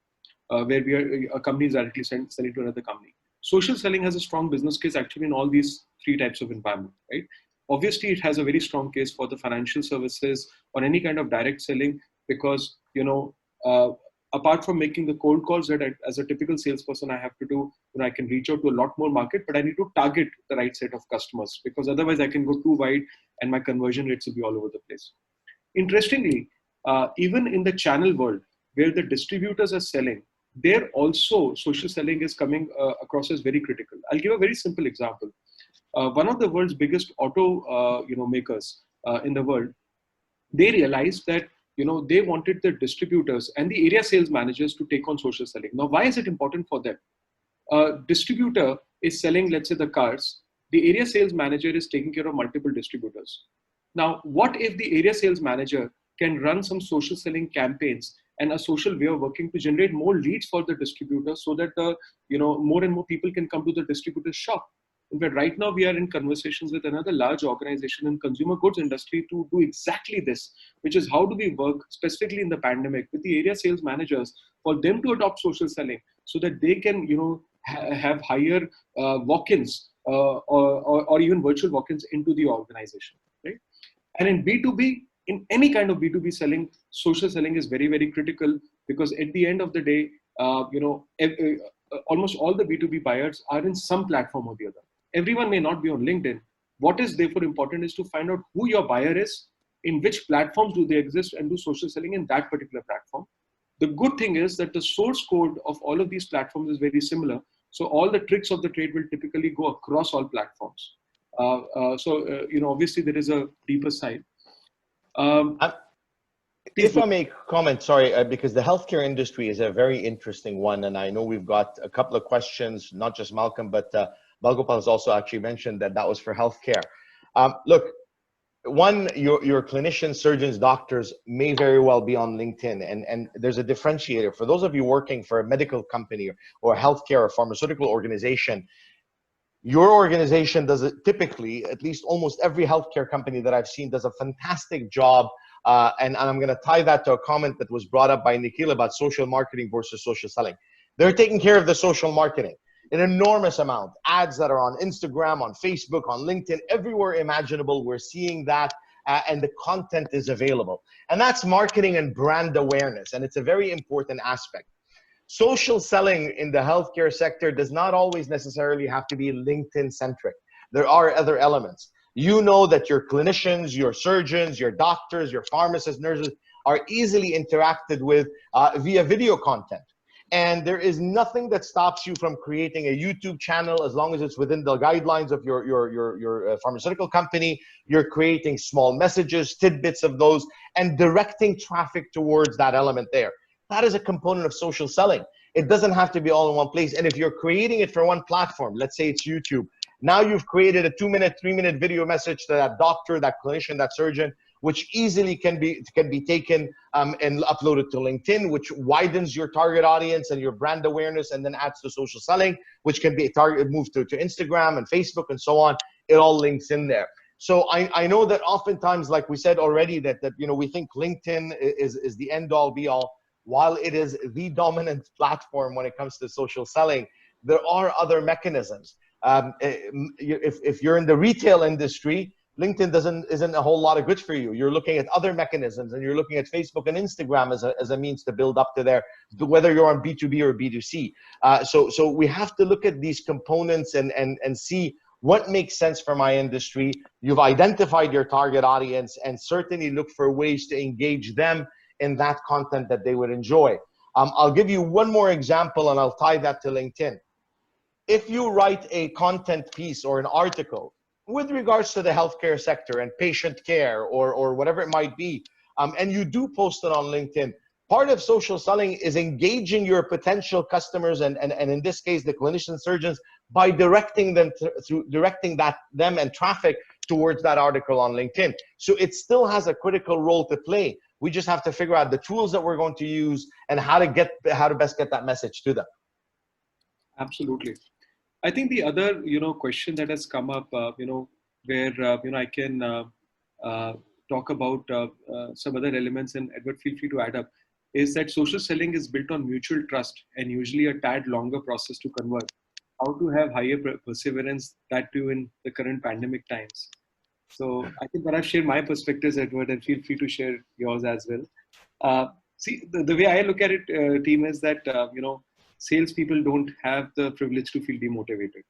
where a company is directly selling to another company. Social selling has a strong business case actually in all these 3 types of environment, right? Obviously, it has a very strong case for the financial services or any kind of direct selling because, apart from making the cold calls that as a typical salesperson I have to do, I can reach out to a lot more market, but I need to target the right set of customers because otherwise I can go too wide and my conversion rates will be all over the place. Interestingly, even in the channel world where the distributors are selling, there also social selling is coming across as very critical. I'll give a very simple example. One of the world's biggest auto makers in the world, they realized that they wanted the distributors and the area sales managers to take on social selling. Now, why is it important for them? A distributor is selling, let's say, the cars. the area sales manager is taking care of multiple distributors. Now, what if the area sales manager can run some social selling campaigns and a social way of working to generate more leads for the distributor, so that the more and more people can come to the distributor's shop? In fact, right now we are in conversations with another large organization in consumer goods industry to do exactly this, which is how do we work specifically in the pandemic with the area sales managers for them to adopt social selling so that they can have higher walk-ins or even virtual walk-ins into the organization, right? And in B2B, in any kind of B2B selling, social selling is very, very critical, because at the end of the day, almost all the B2B buyers are in some platform or the other. Everyone may not be on LinkedIn. What is therefore important is to find out who your buyer is, in which platforms do they exist, and do social selling in that particular platform. The good thing is that the source code of all of these platforms is very similar. So all the tricks of the trade will typically go across all platforms. Obviously there is a deeper side. If I may comment, sorry, because the healthcare industry is a very interesting one, and I know we've got a couple of questions, not just Malcolm, but Balgopal has also actually mentioned that was for healthcare. Look, one, your clinicians, surgeons, doctors may very well be on LinkedIn, and there's a differentiator. For those of you working for a medical company or a healthcare or pharmaceutical organization, your organization does it typically, at least almost every healthcare company that I've seen does a fantastic job. And I'm going to tie that to a comment that was brought up by Nikhil about social marketing versus social selling. They're taking care of the social marketing, an enormous amount. Ads that are on Instagram, on Facebook, on LinkedIn, everywhere imaginable. We're seeing that, and the content is available. And that's marketing and brand awareness. And it's a very important aspect. Social selling in the healthcare sector does not always necessarily have to be LinkedIn centric. There are other elements. You know that your clinicians, your surgeons, your doctors, your pharmacists, nurses are easily interacted with via video content. And there is nothing that stops you from creating a YouTube channel as long as it's within the guidelines of your pharmaceutical company. You're creating small messages, tidbits of those, and directing traffic towards that element there. That is a component of social selling. It doesn't have to be all in one place. And if you're creating it for one platform, let's say it's YouTube, now you've created a 2-minute, 3-minute video message to that doctor, that clinician, that surgeon, which easily can be taken and uploaded to LinkedIn, which widens your target audience and your brand awareness, and then adds to social selling, which can be moved to Instagram and Facebook and so on. It all links in there. So I know that oftentimes, like we said already, that we think LinkedIn is the end all be all. While it is the dominant platform when it comes to social selling, there are other mechanisms. If you're in the retail industry, LinkedIn isn't a whole lot of good for you. You're looking at other mechanisms, and you're looking at Facebook and Instagram as a means to build up to there, whether you're on B2B or B2C. So we have to look at these components and see what makes sense for my industry. You've identified your target audience, and certainly look for ways to engage them in that content that they would enjoy. I'll give you one more example, and I'll tie that to LinkedIn. If you write a content piece or an article with regards to the healthcare sector and patient care or whatever it might be, and you do post it on LinkedIn, part of social selling is engaging your potential customers, and in this case, the clinician surgeons, by directing them them and traffic towards that article on LinkedIn. So it still has a critical role to play. We just have to figure out the tools that we're going to use and how to best get that message to them. Absolutely. I think the other, question that has come up, where, I can talk about some other elements, and Edward, feel free to add up, is that social selling is built on mutual trust and usually a tad longer process to convert. How to have higher perseverance, that too in the current pandemic times. So I think that I've shared my perspectives, Edward, and feel free to share yours as well. See, the way I look at it, team, is that, salespeople don't have the privilege to feel demotivated.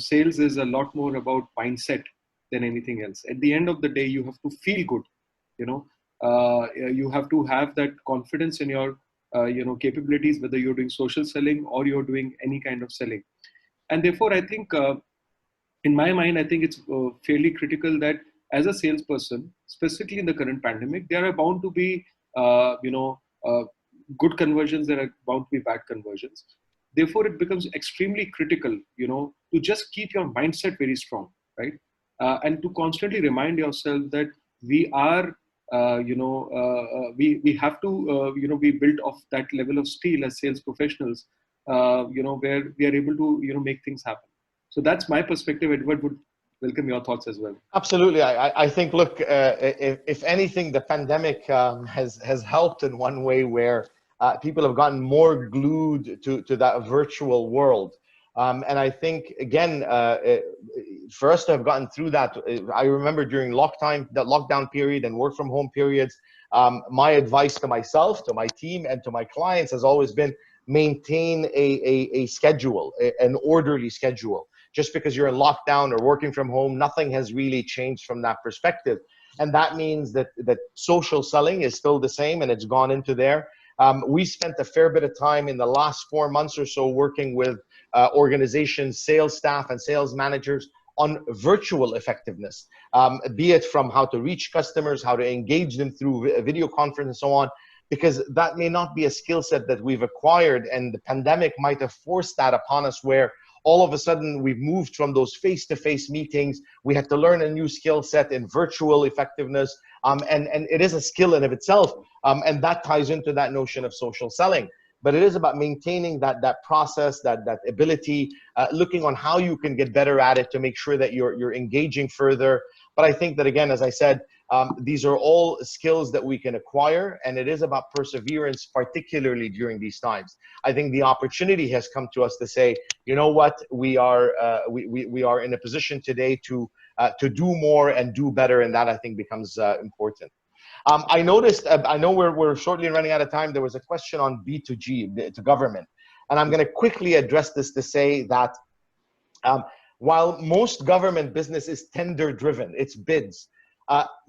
Sales is a lot more about mindset than anything else. At the end of the day, you have to feel good. You have to have that confidence in your, capabilities, whether you're doing social selling or you're doing any kind of selling. And therefore, I think, in my mind, I think it's fairly critical that as a salesperson, specifically in the current pandemic, there are bound to be, good conversions, there are bound to be bad conversions. Therefore, it becomes extremely critical, to to just keep your mindset very strong, right? And to constantly remind yourself that we are, we have to, be built of that level of steel as sales professionals, where we are able to, make things happen. So that's my perspective. Edward, would welcome your thoughts as well. Absolutely. I think, look, if anything, the pandemic has helped in one way where people have gotten more glued to that virtual world. And I think, again, for us to have gotten through that, I remember during that lockdown period and work from home periods, my advice to myself, to my team, and to my clients has always been maintain a schedule, an orderly schedule. Just because you're in lockdown or working from home, nothing has really changed from that perspective. And that means that social selling is still the same, and it's gone into there. We spent a fair bit of time in the last 4 months or so working with organizations, sales staff, and sales managers on virtual effectiveness, be it from how to reach customers, how to engage them through video conference and so on, because that may not be a skill set that we've acquired, and the pandemic might have forced that upon us, where all of a sudden we've moved from those face-to-face meetings. We had to learn a new skill set in virtual effectiveness, and it is a skill in of itself, and that ties into that notion of social selling. But it is about maintaining that process, that ability, looking on how you can get better at it to make sure that you're engaging further. But I think that, again, as I said, these are all skills that we can acquire, and it is about perseverance, particularly during these times. I think the opportunity has come to us to say, you know what, we are in a position today to do more and do better, and that I think becomes important. I noticed, I know we're shortly running out of time. There was a question on B2G, to government, and I'm going to quickly address this to say that while most government business is tender driven, it's bids.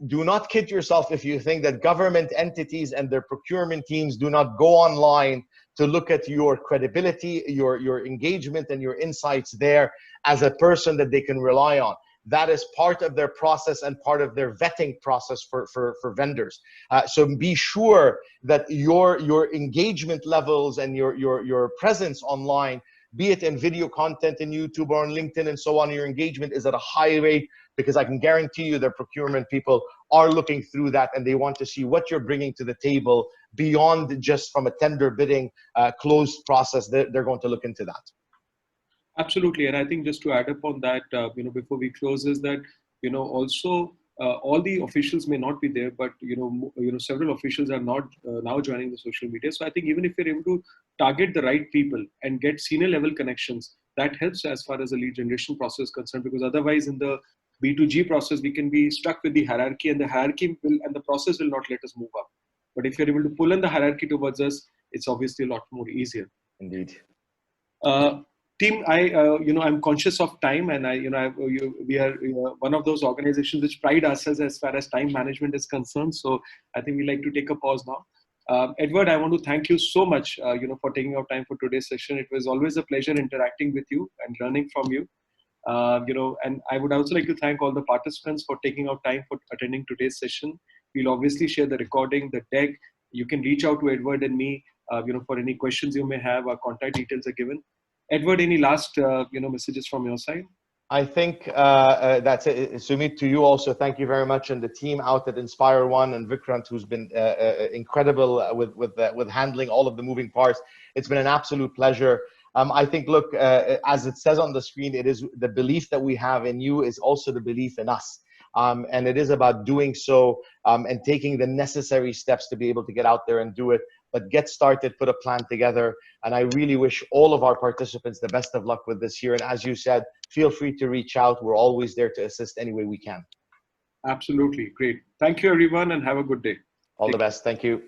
Do not kid yourself if you think that government entities and their procurement teams do not go online to look at your credibility, your engagement, and your insights there as a person that they can rely on. That is part of their process and part of their vetting process for vendors. So be sure that your engagement levels and your presence online, be it in video content in YouTube or on LinkedIn and so on, your engagement is at a high rate, because I can guarantee you their procurement people are looking through that, and they want to see what you're bringing to the table beyond just from a tender bidding closed process. They're going to look into that. Absolutely. And I think just to add up on that, before we close, is that, also all the officials may not be there, but, several officials are not now joining the social media. So I think even if you're able to target the right people and get senior level connections, that helps as far as the lead generation process is concerned, because otherwise in the B2G process, we can be stuck with the hierarchy, and the hierarchy and the process will not let us move up. But if you're able to pull in the hierarchy towards us, it's obviously a lot more easier. Indeed. Team, I'm conscious of time, and we are one of those organizations which pride ourselves as far as time management is concerned. So I think we like to take a pause now. Edward, I want to thank you so much, for taking out time for today's session. It was always a pleasure interacting with you and learning from you. And I would also like to thank all the participants for taking out time for attending today's session. We'll obviously share the recording, the deck. You can reach out to Edward and me, for any questions you may have. Our contact details are given. Edward, any last, messages from your side? I think that's it. Sumit, to you also, thank you very much, and the team out at InspireOne and Vikrant, who's been incredible with handling all of the moving parts. It's been an absolute pleasure. I think, look, as it says on the screen, it is the belief that we have in you is also the belief in us. And it is about doing so and taking the necessary steps to be able to get out there and do it. But get started, put a plan together. And I really wish all of our participants the best of luck with this year. And as you said, feel free to reach out. We're always there to assist any way we can. Absolutely. Great. Thank you, everyone, and have a good day. All the best. Thank you.